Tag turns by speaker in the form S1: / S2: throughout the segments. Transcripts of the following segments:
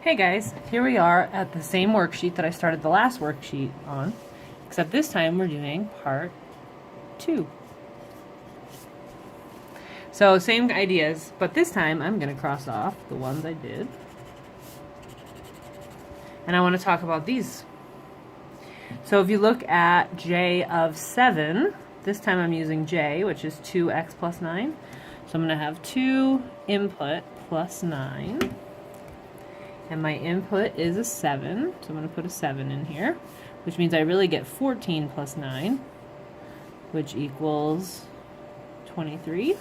S1: Hey guys, here we are at the same worksheet that I started the last worksheet on, except this time we're doing part 2. So same ideas, but this time I'm going to cross off the ones I did. And I want to talk about these. So if you look at j of 7, this time I'm using j, which is 2x plus 9. So I'm going to have 2 input plus 9. And my input is a 7, so I'm going to put a 7 in here, which means I really get 14 plus 9, which equals 23.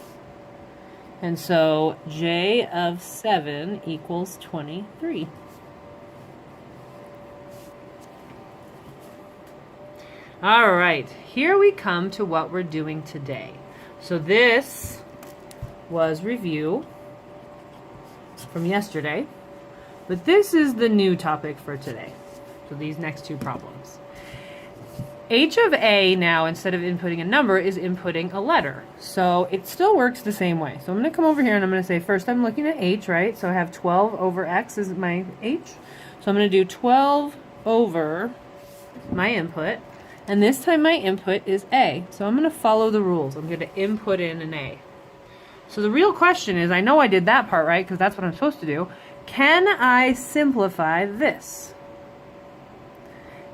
S1: And so j of 7 equals 23. All right, here we come to what we're doing today. So this was review from yesterday. But this is the new topic for today. So these next two problems. H of A now, instead of inputting a number, is inputting a letter. So it still works the same way. So I'm going to come over here and I'm going to say, first I'm looking at H, right? So I have 12 over X is my H. So I'm going to do 12 over my input. And this time my input is A. So I'm going to follow the rules. I'm going to input in an A. So the real question is, I know I did that part, right? Because that's what I'm supposed to do. Can I simplify this?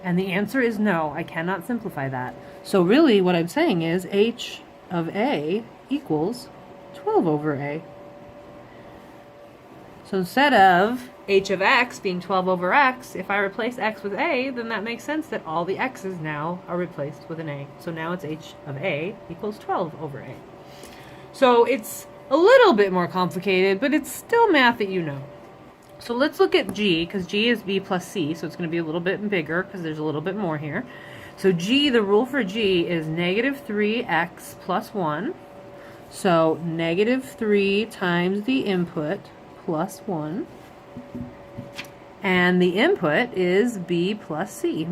S1: And the answer is no, I cannot simplify that. So really what I'm saying is H of A equals 12 over A. So instead of H of X being 12 over X, if I replace X with A, then that makes sense that all the X's now are replaced with an A. So now it's H of A equals 12 over A. So it's a little bit more complicated, but it's still math that you know. So let's look at G, because G is B plus C, so it's going to be a little bit bigger because there's a little bit more here. So G, the rule for G is negative 3x plus 1. So negative 3 times the input plus 1. And the input is B plus C.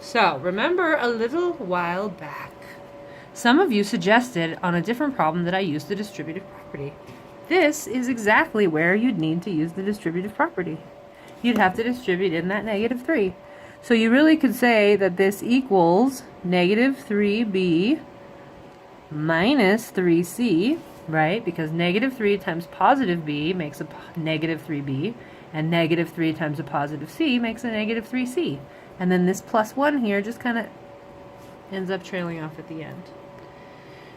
S1: So remember a little while back, some of you suggested on a different problem that I use the distributive property. This is exactly where you'd need to use the distributive property. You'd have to distribute in that negative 3. So you really could say that this equals negative 3b minus 3c, right? Because negative 3 times positive b makes a negative 3b, and negative 3 times a positive c makes a negative 3c. And then this plus 1 here just kind of ends up trailing off at the end.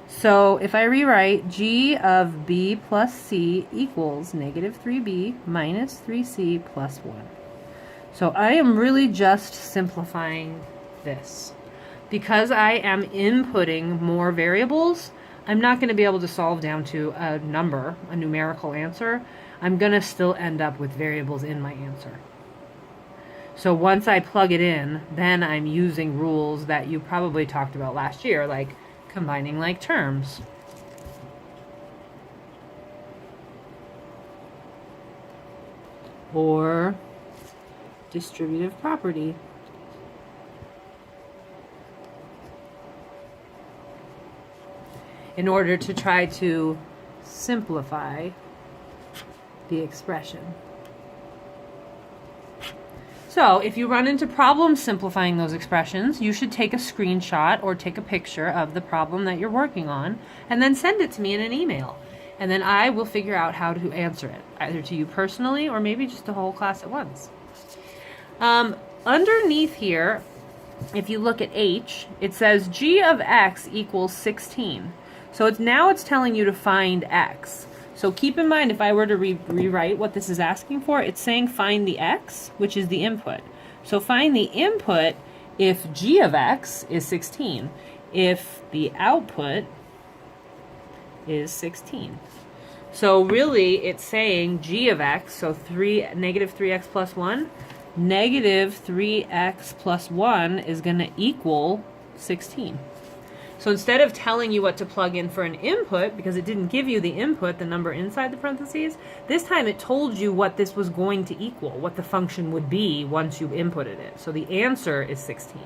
S1: So if I rewrite G of B plus C equals negative 3B minus 3C plus 1. So I am really just simplifying this. Because I am inputting more variables, I'm not going to be able to solve down to a number, a numerical answer. I'm going to still end up with variables in my answer. So once I plug it in, then I'm using rules that you probably talked about last year, like combining like terms. Or distributive property. In order to try to simplify the expression. So if you run into problems simplifying those expressions, you should take a screenshot or take a picture of the problem that you're working on and then send it to me in an email. And then I will figure out how to answer it, either to you personally or maybe just the whole class at once. Underneath here, if you look at H, it says G of X equals 16. So it's telling you to find X. So keep in mind, if I were to rewrite what this is asking for, it's saying find the X, which is the input. So find the input if G of X is 16, if the output is 16. So really, it's saying G of X, so negative 3x plus 1, negative 3x plus 1 is going to equal 16. So instead of telling you what to plug in for an input, because it didn't give you the input, the number inside the parentheses, this time it told you what this was going to equal, what the function would be once you inputted it. So the answer is 16.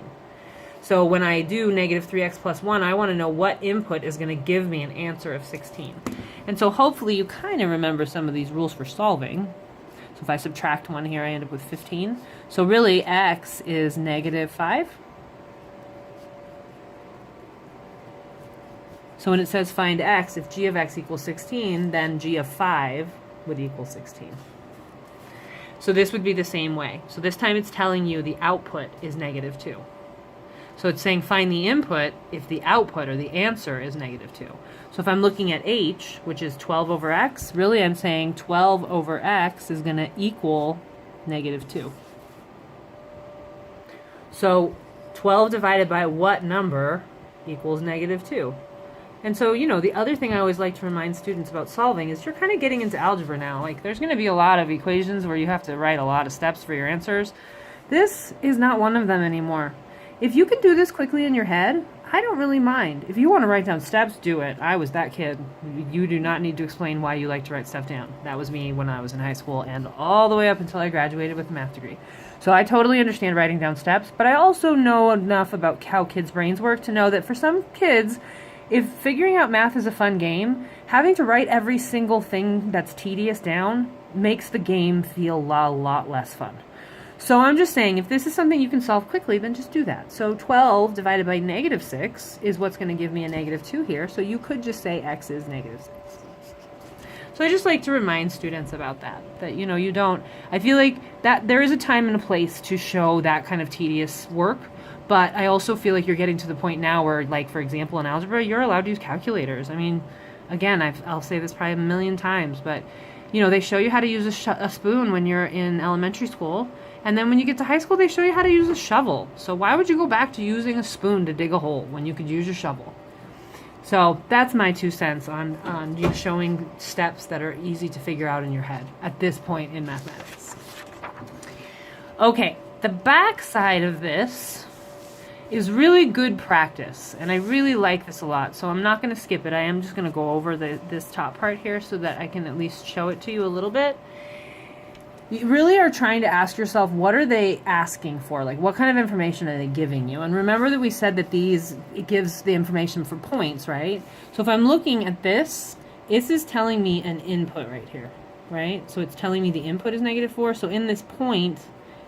S1: So when I do negative 3x plus 1, I want to know what input is going to give me an answer of 16. And so hopefully you kind of remember some of these rules for solving. So if I subtract 1 here, I end up with 15. So really, x is negative 5. So when it says find x, if g of x equals 16, then g of 5 would equal 16. So this would be the same way. So this time it's telling you the output is negative 2. So it's saying find the input if the output or the answer is negative 2. So if I'm looking at h, which is 12 over x, really I'm saying 12 over x is going to equal negative 2. So 12 divided by what number equals negative 2? And so, you know, the other thing I always like to remind students about solving is you're kind of getting into algebra now. Like, there's going to be a lot of equations where you have to write a lot of steps for your answers. This is not one of them anymore. If you can do this quickly in your head, I don't really mind. If you want to write down steps, do it. I was that kid. You do not need to explain why you like to write stuff down. That was me when I was in high school and all the way up until I graduated with a math degree. So I totally understand writing down steps, but I also know enough about how kids' brains work to know that for some kids, if figuring out math is a fun game, having to write every single thing that's tedious down makes the game feel a lot less fun. So I'm just saying, if this is something you can solve quickly, then just do that. So 12 divided by negative 6 is what's going to give me a negative 2 here. So you could just say x is negative 6. So I just like to remind students about that. That, you know, you don't... I feel like that there is a time and a place to show that kind of tedious work. But I also feel like you're getting to the point now where, like, for example, in algebra, you're allowed to use calculators. I mean, again, I'll say this probably a million times, but, you know, they show you how to use a spoon when you're in elementary school. And then when you get to high school, they show you how to use a shovel. So why would you go back to using a spoon to dig a hole when you could use your shovel? So that's my 2 cents on you showing steps that are easy to figure out in your head at this point in mathematics. Okay, the back side of this is really good practice, and I really like this a lot, so I'm not going to skip it. I am just going to go over this top part here so that I can at least show it to you a little bit. You really are trying to ask yourself, what are they asking for? Like, what kind of information are they giving you? And remember that we said that it gives the information for points, right? So if I'm looking at this is telling me an input right here, right? So it's telling me the input is negative 4, so in this point,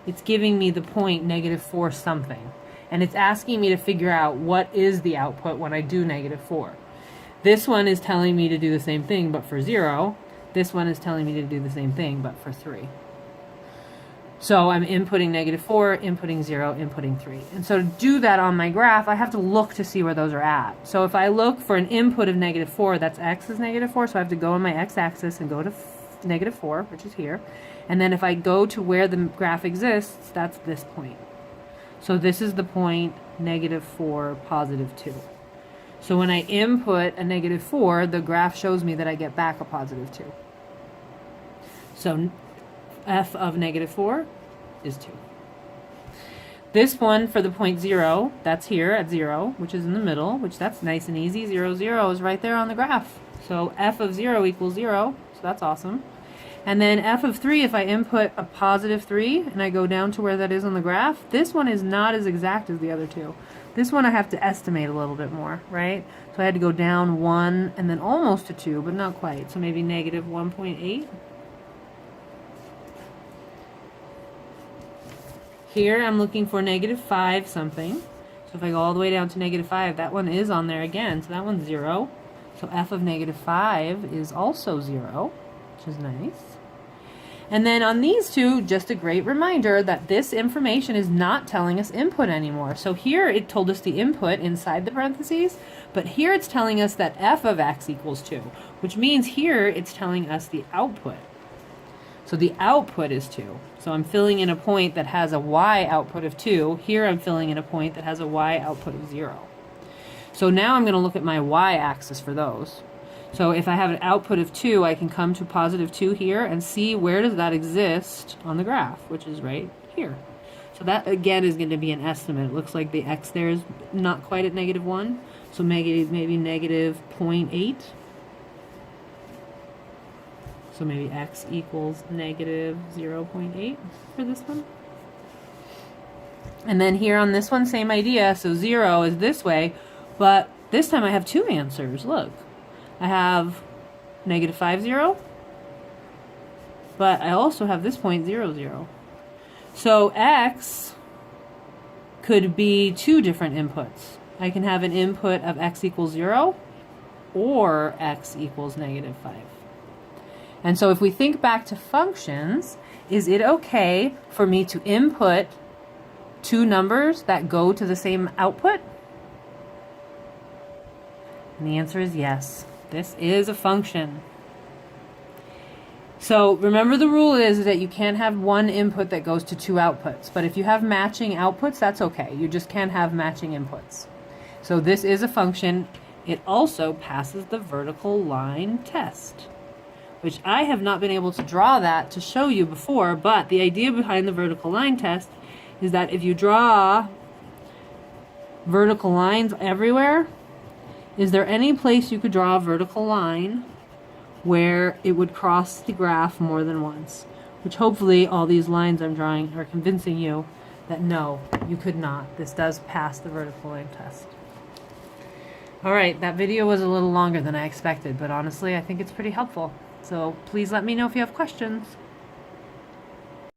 S1: it's giving me the point negative 4 something. And it's asking me to figure out what is the output when I do negative 4. This one is telling me to do the same thing, but for 0. This one is telling me to do the same thing, but for 3. So I'm inputting negative 4, inputting 0, inputting 3. And so to do that on my graph, I have to look to see where those are at. So if I look for an input of negative 4, that's x is negative 4, so I have to go on my x-axis and go to negative 4, which is here. And then if I go to where the graph exists, that's this point. So this is the point negative 4, positive 2. So when I input a negative 4, the graph shows me that I get back a positive 2. So f of negative 4 is 2. This one for the point 0, that's here at 0, which is in the middle, which that's nice and easy. 0, 0 is right there on the graph. So f of 0 equals 0, so that's awesome. And then f of 3, if I input a positive 3 and I go down to where that is on the graph, this one is not as exact as the other two. This one I have to estimate a little bit more, right? So I had to go down 1 and then almost to 2, but not quite. So maybe negative 1.8. Here I'm looking for negative 5 something. So if I go all the way down to negative 5, that one is on there again. So that one's 0. So f of negative 5 is also 0, which is nice. And then on these two, just a great reminder that this information is not telling us input anymore. So here it told us the input inside the parentheses, but here it's telling us that f of x equals 2, which means here it's telling us the output. So the output is 2. So I'm filling in a point that has a y output of 2. Here I'm filling in a point that has a y output of 0. So now I'm going to look at my y-axis for those. So if I have an output of 2, I can come to positive 2 here and see where does that exist on the graph, which is right here. So that, again, is going to be an estimate. It looks like the x there is not quite at negative 1, so maybe negative 0.8. So maybe x equals negative 0.8 for this one. And then here on this one, same idea. So 0 is this way, but this time I have 2 answers. Look. I have negative 5, 0, but I also have this point 0, 0. So x could be two different inputs. I can have an input of x equals 0 or x equals negative 5. And so if we think back to functions, is it okay for me to input two numbers that go to the same output? And the answer is yes. This is a function. So remember, the rule is that you can't have one input that goes to two outputs. But if you have matching outputs, that's okay. You just can't have matching inputs. So this is a function. It also passes the vertical line test, which I have not been able to draw that to show you before, but the idea behind the vertical line test is that if you draw vertical lines everywhere, is there any place you could draw a vertical line where it would cross the graph more than once? Which hopefully all these lines I'm drawing are convincing you that no, you could not. This does pass the vertical line test. Alright, that video was a little longer than I expected, but honestly I think it's pretty helpful. So please let me know if you have questions.